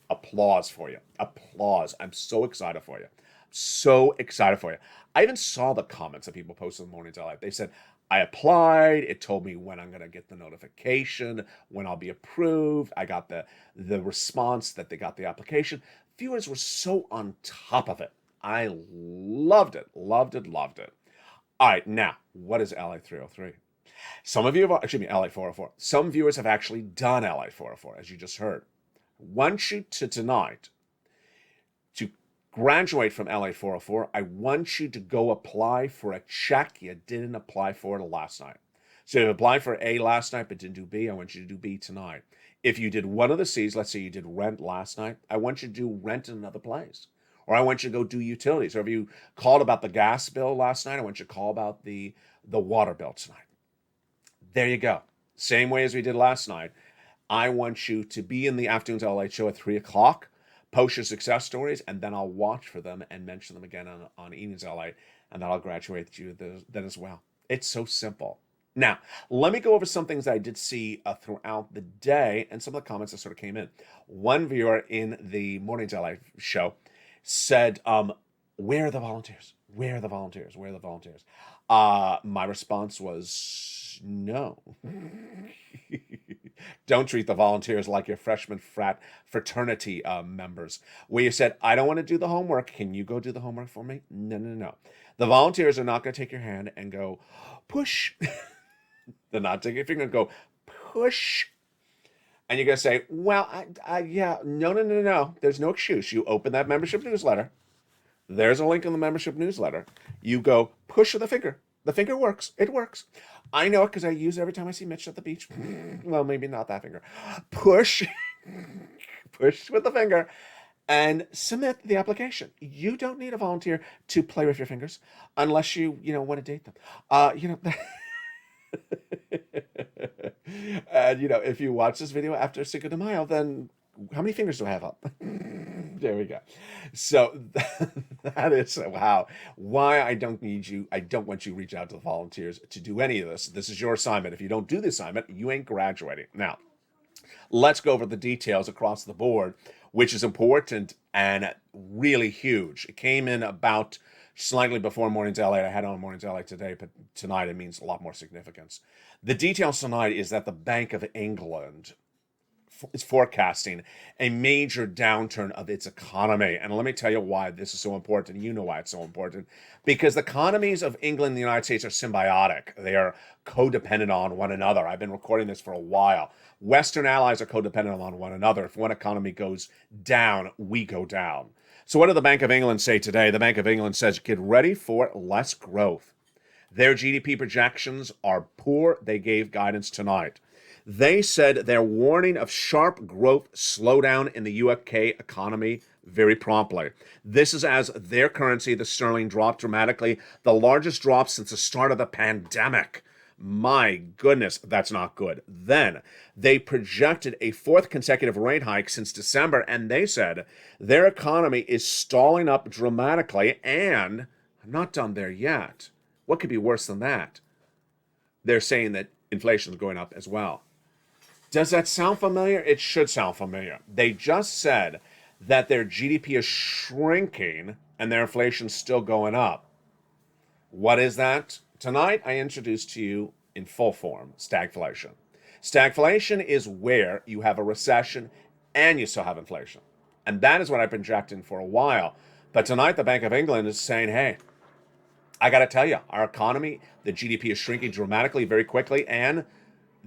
applause for you. Applause. I'm so excited for you. So excited for you. I even saw the comments that people posted in the Mornings LALATE. They said, I applied. It told me when I'm going to get the notification, when I'll be approved. I got the response that they got the application. Viewers were so on top of it. I loved it. Loved it. Loved it. All right, now, what is LA 303? Some of you have, LA 404. Some viewers have actually done LA 404, as you just heard. Want you to tonight, to graduate from LA 404, I want you to go apply for a check you didn't apply for last night. So if you applied for A last night but didn't do B, I want you to do B tonight. If you did one of the C's, let's say you did rent last night, I want you to do rent in another place. or I want you to go do utilities, or if you called about the gas bill last night, I want you to call about the water bill tonight. There you go. Same way as we did last night. I want you to be in the Afternoons LALATE show at 3 o'clock, post your success stories, and then I'll watch for them and mention them again on Evenings LA, and then I'll graduate you then as well. It's so simple. Now, let me go over some things that I did see throughout the day and some of the comments that sort of came in. One viewer in the Mornings LA show said, where are the volunteers? Where are the volunteers? Where are the volunteers? My response was no. Don't treat the volunteers like your freshman fraternity members. Where you said, I don't want to do the homework. Can you go do the homework for me? No, no, no. The volunteers are not going to take your hand and go, push. They're not taking your finger and go, push. And you're going to say, well, yeah, no, no, no, no. There's no excuse. You open that membership newsletter. There's a link in the membership newsletter. You go, push with the finger. The finger works. It works. I know it because I use it every time I see Mitch at the beach. Well, maybe not that finger. Push. Push with the finger. And submit the application. You don't need a volunteer to play with your fingers unless you want to date them. And, if you watch this video after Cinco de Mayo, then how many fingers do I have up? There we go. So that is why I don't want you to reach out to the volunteers to do any of this. This is your assignment. If you don't do the assignment, you ain't graduating. Now, let's go over the details across the board, which is important and really huge. It came in about slightly before Mornings LA. I had on Mornings LA today, but tonight it means a lot more significance. The details tonight is that the Bank of England is forecasting a major downturn of its economy. And let me tell you why this is so important. You know why it's so important. Because the economies of England and the United States are symbiotic. They are codependent on one another. I've been recording this for a while. Western allies are codependent on one another. If one economy goes down, we go down. So what did the Bank of England say today? The Bank of England says, get ready for less growth. Their GDP projections are poor. They gave guidance tonight. They said they're warning of sharp growth slowdown in the UK economy very promptly. This is as their currency, the sterling, dropped dramatically, the largest drop since the start of the pandemic. My goodness, that's not good. Then they projected a fourth consecutive rate hike since December, and they said their economy is stalling up dramatically, and I'm not done there yet. What could be worse than that? They're saying that inflation is going up as well. Does that sound familiar? It should sound familiar. They just said that their GDP is shrinking and their inflation's still going up. What is that? Tonight, I introduced to you in full form stagflation. Stagflation is where you have a recession and you still have inflation. And that is what I've been projecting for a while. But tonight, the Bank of England is saying, hey, I got to tell you, our economy, the GDP is shrinking dramatically very quickly, and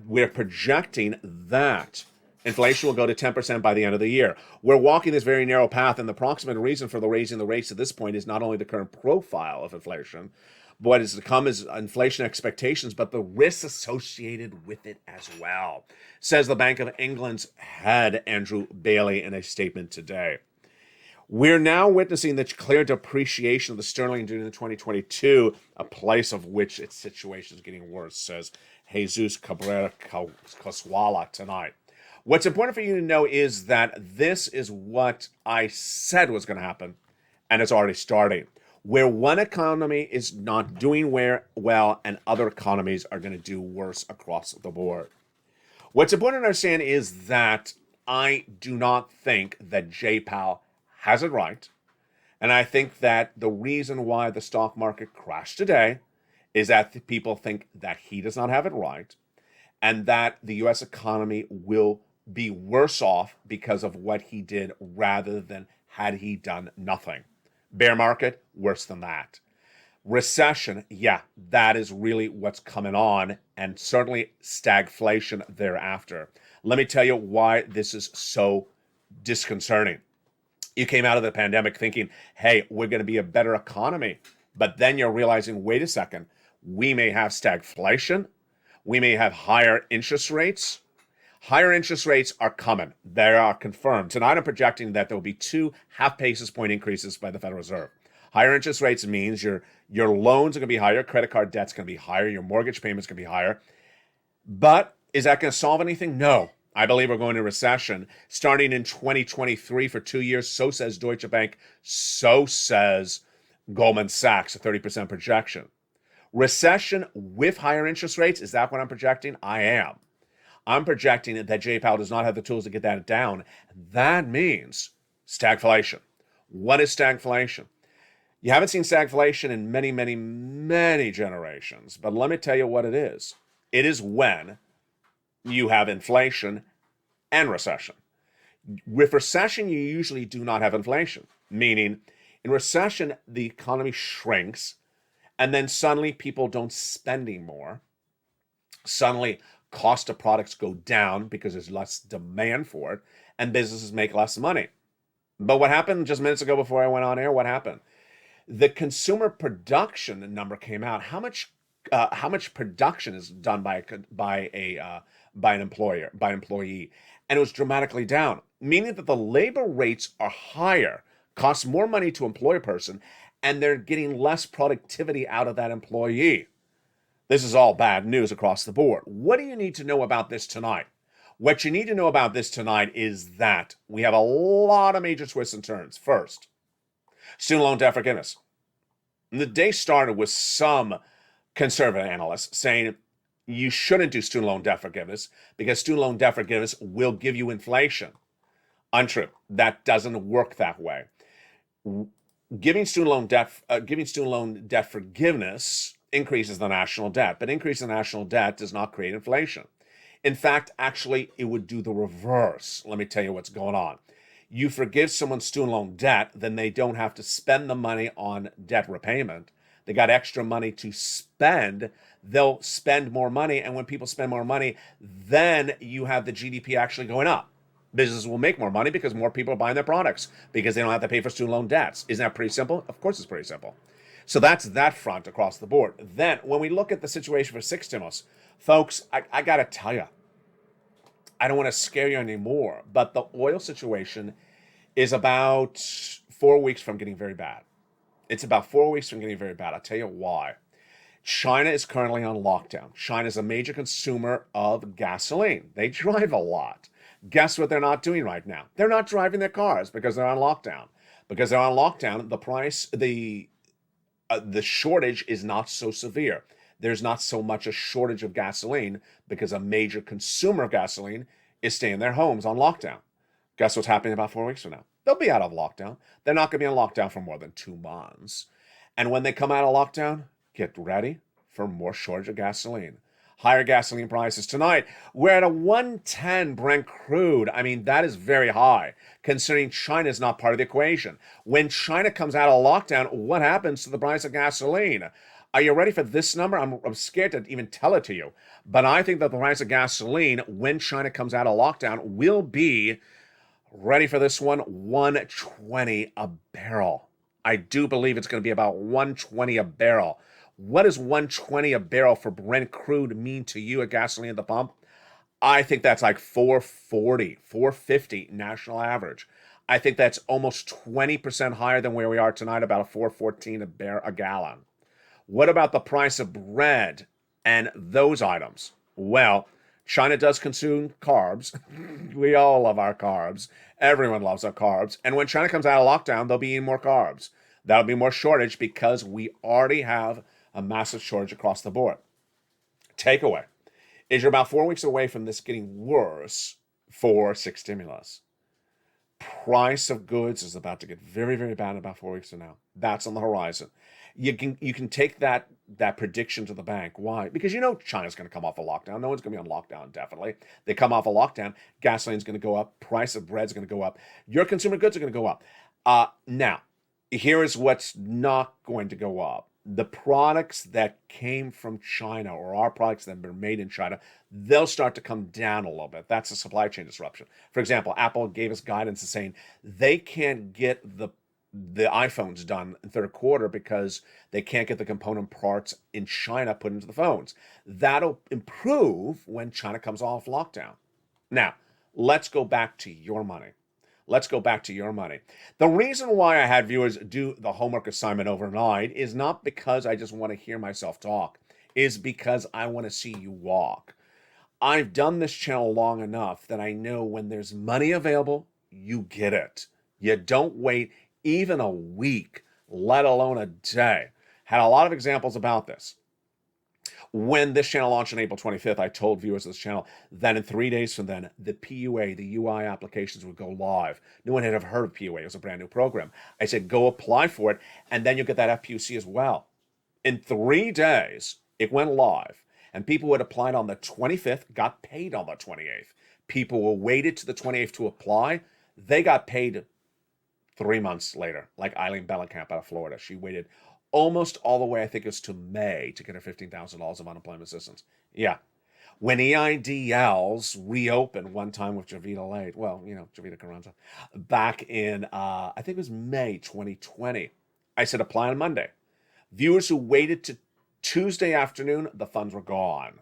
we're projecting that inflation will go to 10% by the end of the year. We're walking this very narrow path, and the proximate reason for raising the rates at this point is not only the current profile of inflation, but what is to come is inflation expectations, but the risks associated with it as well, says the Bank of England's head, Andrew Bailey, in a statement today. We're now witnessing the clear depreciation of the sterling during the 2022, a place of which its situation is getting worse, says Jesus Cabrera Coswala tonight. What's important for you to know is that this is what I said was going to happen, and it's already starting. Where one economy is not doing well and other economies are going to do worse across the board. What's important to understand is that I do not think that Jay Powell has it right. And I think that the reason why the stock market crashed today is that people think that he does not have it right and that the U.S. economy will be worse off because of what he did rather than had he done nothing. Bear market, worse than that. Recession, yeah, that is really what's coming on, and certainly stagflation thereafter. Let me tell you why this is so disconcerting. You came out of the pandemic thinking, hey, we're going to be a better economy. But then you're realizing, wait a second, we may have stagflation. We may have higher interest rates. Higher interest rates are coming. They are confirmed. Tonight I'm projecting that there will be 2 half basis point increases by the Federal Reserve. Higher interest rates means your loans are going to be higher, credit card debt's going to be higher, your mortgage payments going to be higher. But is that going to solve anything? No. I believe we're going into recession starting in 2023 for 2 years. So says Deutsche Bank. So says Goldman Sachs, a 30% projection. Recession with higher interest rates, is that what I'm projecting? I am. I'm projecting that Jay Powell does not have the tools to get that down. That means stagflation. What is stagflation? You haven't seen stagflation in many, many, many generations, but let me tell you what it is. It is when you have inflation and recession. With recession, you usually do not have inflation, meaning in recession, the economy shrinks, and then suddenly people don't spend anymore. Suddenly, cost of products go down because there's less demand for it, and businesses make less money. But what happened just minutes ago before I went on air? What happened? The consumer production number came out. How much production is done by an employee, and it was dramatically down, meaning that the labor rates are higher, cost more money to employ a person, and they're getting less productivity out of that employee. This is all bad news across the board. What do you need to know about this tonight? What you need to know about this tonight is that we have a lot of major twists and turns. First, student loan debt forgiveness. The day started with some conservative analysts saying you shouldn't do student loan debt forgiveness because student loan debt forgiveness will give you inflation. Untrue. That doesn't work that way. Giving student loan debt forgiveness increases the national debt, but increasing the national debt does not create inflation. In fact, actually, it would do the reverse. Let me tell you what's going on. You forgive someone's student loan debt, then they don't have to spend the money on debt repayment. They got extra money to spend. They'll spend more money, and when people spend more money, then you have the GDP actually going up. Businesses will make more money because more people are buying their products because they don't have to pay for student loan debts. Isn't that pretty simple? Of course it's pretty simple. So that's that front across the board. Then when we look at the situation for 6 stimulus, folks, I got to tell you, I don't want to scare you anymore, but the oil situation is about 4 weeks from getting very bad. It's about 4 weeks from getting very bad. I'll tell you why. China is currently on lockdown. China is a major consumer of gasoline. They drive a lot. Guess what they're not doing right now? They're not driving their cars because they're on lockdown. Because they're on lockdown, the shortage is not so severe. There's not so much a shortage of gasoline because a major consumer of gasoline is staying in their homes on lockdown. Guess what's happening about 4 weeks from now? They'll be out of lockdown. They're not going to be on lockdown for more than 2 months. And when they come out of lockdown, get ready for more shortage of gasoline. Higher gasoline prices tonight. We're at a 110 Brent crude. I mean, that is very high, considering China is not part of the equation. When China comes out of lockdown, what happens to the price of gasoline? Are you ready for this number? I'm scared to even tell it to you. But I think that the price of gasoline, when China comes out of lockdown, will be, ready for this one, 120 a barrel. I do believe it's going to be about 120 a barrel. What does 120 a barrel for Brent crude mean to you at gasoline at the pump? I think that's like 440, 450 national average. I think that's almost 20% higher than where we are tonight, about a 414 a gallon. What about the price of bread and those items? Well, China does consume carbs. We all love our carbs. Everyone loves our carbs. And when China comes out of lockdown, they'll be eating more carbs. That'll be more shortage because we already have a massive shortage across the board. Takeaway is you're about 4 weeks away from this getting worse for 6 stimulus. Price of goods is about to get very, very bad in about 4 weeks from now. That's on the horizon. You can take that prediction to the bank. Why? Because you know China's going to come off a lockdown. No one's going to be on lockdown, definitely. They come off a lockdown, gasoline's going to go up, price of bread's going to go up, your consumer goods are going to go up. Now, here is what's not going to go up. The products that came from China or our products that are made in China, they'll start to come down a little bit. That's a supply chain disruption. For example, Apple gave us guidance saying they can't get the iPhones done in third quarter because they can't get the component parts in China put into the phones. That'll improve when China comes off lockdown. Now, let's go back to your money. Let's go back to your money. The reason why I had viewers do the homework assignment overnight is not because I just want to hear myself talk, is because I want to see you walk. I've done this channel long enough that I know when there's money available, you get it. You don't wait even a week, let alone a day. Had a lot of examples about this. When this channel launched on April 25th, I told viewers of this channel that in 3 days from then, the PUA, the UI applications would go live. No one had ever heard of PUA. It was a brand new program. I said, go apply for it, and then you'll get that FPUC as well. In 3 days, it went live, and people who had applied on the 25th got paid on the 28th. People who waited to the 28th to apply, they got paid 3 months later, like Eileen Bellenkamp out of Florida. She waited almost all the way, I think it was to May, to get her $15,000 of unemployment assistance. Yeah. When EIDLs reopened one time with Javita LALATE, well, Javita Carranza, back in, I think it was May 2020, I said apply on Monday. Viewers who waited to Tuesday afternoon, the funds were gone.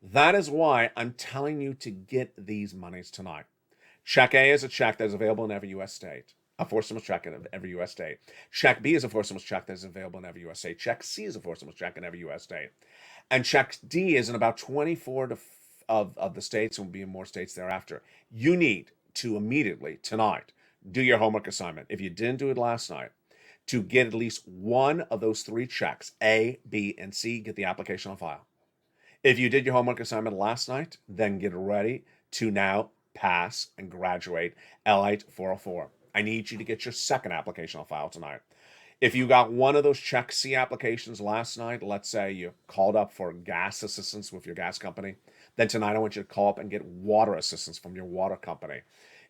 That is why I'm telling you to get these monies tonight. Check A is a check that is available in every U.S. state. A four stimulus check in every U.S. state. Check B is a four stimulus check that is available in every U.S. state. Check C is a four stimulus check in every U.S. state. And check D is in about 24 of the states, and will be in more states thereafter. You need to immediately, tonight, do your homework assignment. If you didn't do it last night, to get at least one of those 3 checks, A, B, and C, get the application on file. If you did your homework assignment last night, then get ready to now pass and graduate LALATE 404. I need you to get your second application on file tonight. If you got one of those check C applications last night, let's say you called up for gas assistance with your gas company, then tonight I want you to call up and get water assistance from your water company.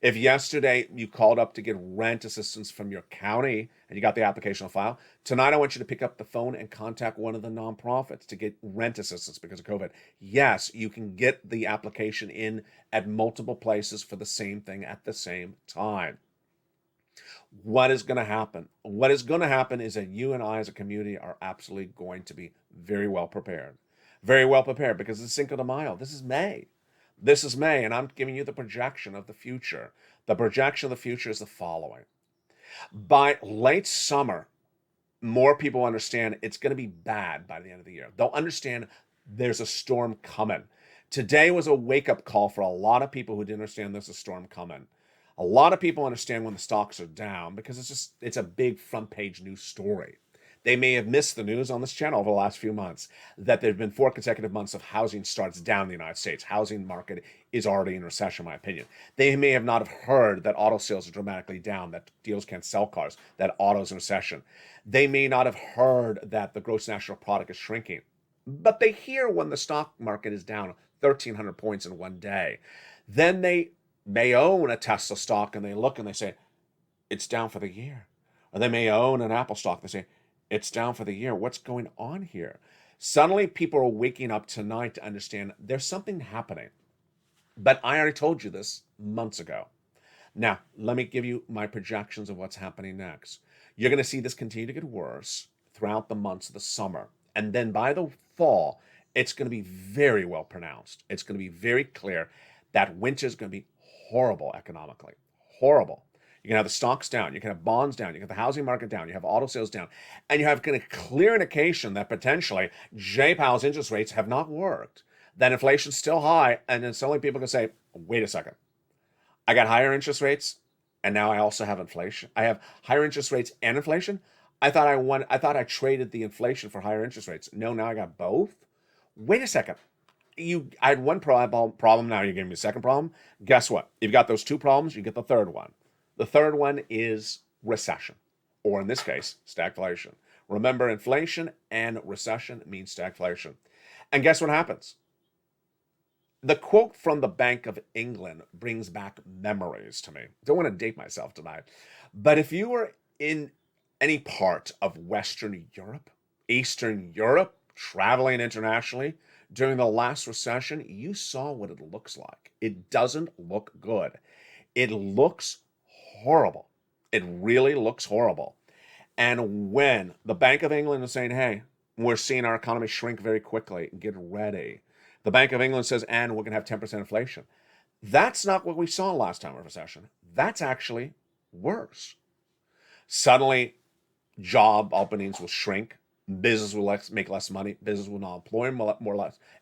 If yesterday you called up to get rent assistance from your county and you got the application on file, tonight I want you to pick up the phone and contact one of the nonprofits to get rent assistance because of COVID. Yes, you can get the application in at multiple places for the same thing at the same time. What is going to happen? What is going to happen is that you and I as a community are absolutely going to be very well prepared. Very well prepared because it's Cinco de Mayo. This is May. This is May, and I'm giving you the projection of the future. The projection of the future is the following. By late summer, more people understand it's going to be bad by the end of the year. They'll understand there's a storm coming. Today was a wake-up call for a lot of people who didn't understand there's a storm coming. A lot of people understand when the stocks are down because it's a big front page news story. They may have missed the news on this channel over the last few months that there have been 4 consecutive months of housing starts down in the United States. Housing market is already in recession, in my opinion. They may have not have heard that auto sales are dramatically down, that dealers can't sell cars, that auto's in recession. They may not have heard that the gross national product is shrinking. But they hear when the stock market is down 1,300 points in one day. Then they may own a Tesla stock and they look and they say, it's down for the year. Or they may own an Apple stock. They say, it's down for the year. What's going on here? Suddenly people are waking up tonight to understand there's something happening. But I already told you this months ago. Now, let me give you my projections of what's happening next. You're going to see this continue to get worse throughout the months of the summer. And then by the fall, it's going to be very well pronounced. It's going to be very clear that winter is going to be horrible economically. Horrible. You can have the stocks down. You can have bonds down. You can have the housing market down. You have auto sales down. And you have kind of clear indication that potentially Jay Powell's interest rates have not worked. That inflation's still high. And then suddenly people can say, wait a second. I got higher interest rates. And now I also have inflation. I have higher interest rates and inflation. I thought I traded the inflation for higher interest rates. No, now I got both. Wait a second. I had one problem. Now you're giving me a second problem. Guess what? You've got those 2 problems. You get the third one. The third one is recession, or in this case, stagflation. Remember, inflation and recession means stagflation. And guess what happens? The quote from the Bank of England brings back memories to me. Don't want to date myself tonight. But if you were in any part of Western Europe, Eastern Europe, traveling internationally during the last recession, you saw what it looks like. It doesn't look good. It looks horrible. It really looks horrible. And when the Bank of England is saying, hey, we're seeing our economy shrink very quickly, get ready. The Bank of England says, and we're going to have 10% inflation. That's not what we saw last time of recession. That's actually worse. Suddenly, job openings will shrink. Business will make less money. Business will not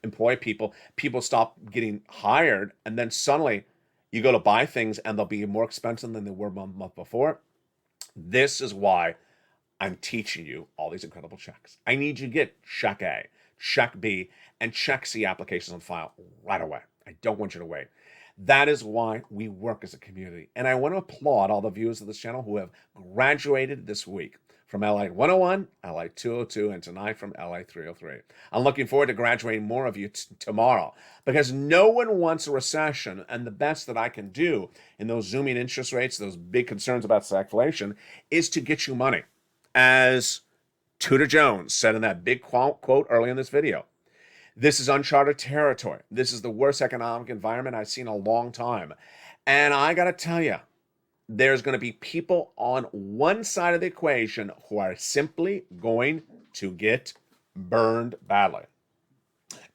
employ people. People stop getting hired, and then suddenly you go to buy things, and they'll be more expensive than they were a month before. This is why I'm teaching you all these incredible checks. I need you to get check A, check B, and check C applications on file right away. I don't want you to wait. That is why we work as a community. And I want to applaud all the viewers of this channel who have graduated this week from LA 101, LA 202, and tonight from LA 303. I'm looking forward to graduating more of you tomorrow because no one wants a recession. And the best that I can do in those zooming interest rates, those big concerns about stagflation, is to get you money. As Tudor Jones said in that big quote early in this video, this is uncharted territory. This is the worst economic environment I've seen in a long time. And I got to tell you, there's going to be people on one side of the equation who are simply going to get burned badly.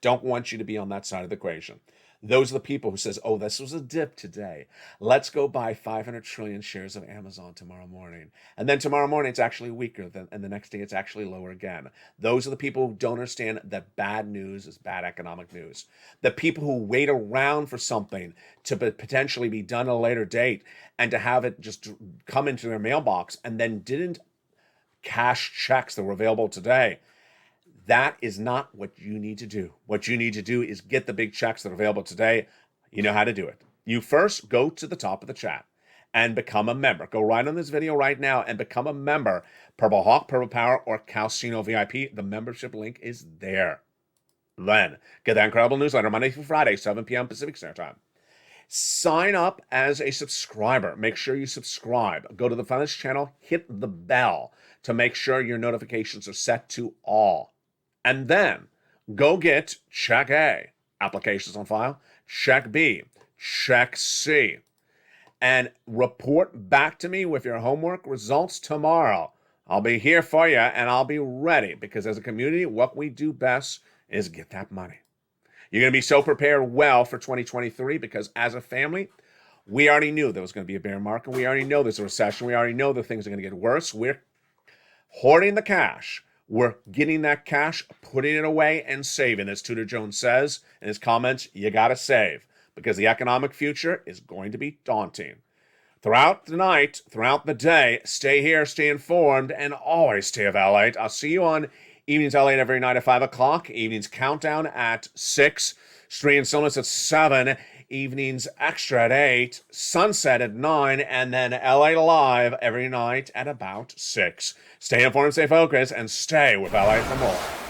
Don't want you to be on that side of the equation. Those are the people who says, oh, this was a dip today. Let's go buy 500 trillion shares of Amazon tomorrow morning. And then tomorrow morning, it's actually weaker, and the next day, it's actually lower again. Those are the people who don't understand that bad news is bad economic news. The people who wait around for something to potentially be done at a later date and to have it just come into their mailbox and then didn't cash checks that were available today. That is not what you need to do. What you need to do is get the big checks that are available today. You know how to do it. You first go to the top of the chat and become a member. Go right on this video right now and become a member. Purple Hawk, Purple Power, or Calcino VIP. The membership link is there. Then get that incredible newsletter Monday through Friday, 7 p.m. Pacific Standard Time. Sign up as a subscriber. Make sure you subscribe. Go to the front of this channel, hit the bell to make sure your notifications are set to all. And then go get check A, applications on file, check B, check C, and report back to me with your homework results tomorrow. I'll be here for you and I'll be ready because as a community, what we do best is get that money. You're going to be so prepared well for 2023 because as a family, we already knew there was going to be a bear market. We already know there's a recession. We already know that things are going to get worse. We're hoarding the cash. We're getting that cash, putting it away, and saving. As Tudor Jones says in his comments, you got to save because the economic future is going to be daunting. Throughout the night, throughout the day, stay here, stay informed, and always stay of LALATE. I'll see you on Evenings LALATE every night at 5 o'clock, Evenings Countdown at 6, Street and Stillness at 7, Evenings Extra at 8, Sunset at 9, and then LA Live every night at about 6. Stay informed, stay focused, and stay with LA for more.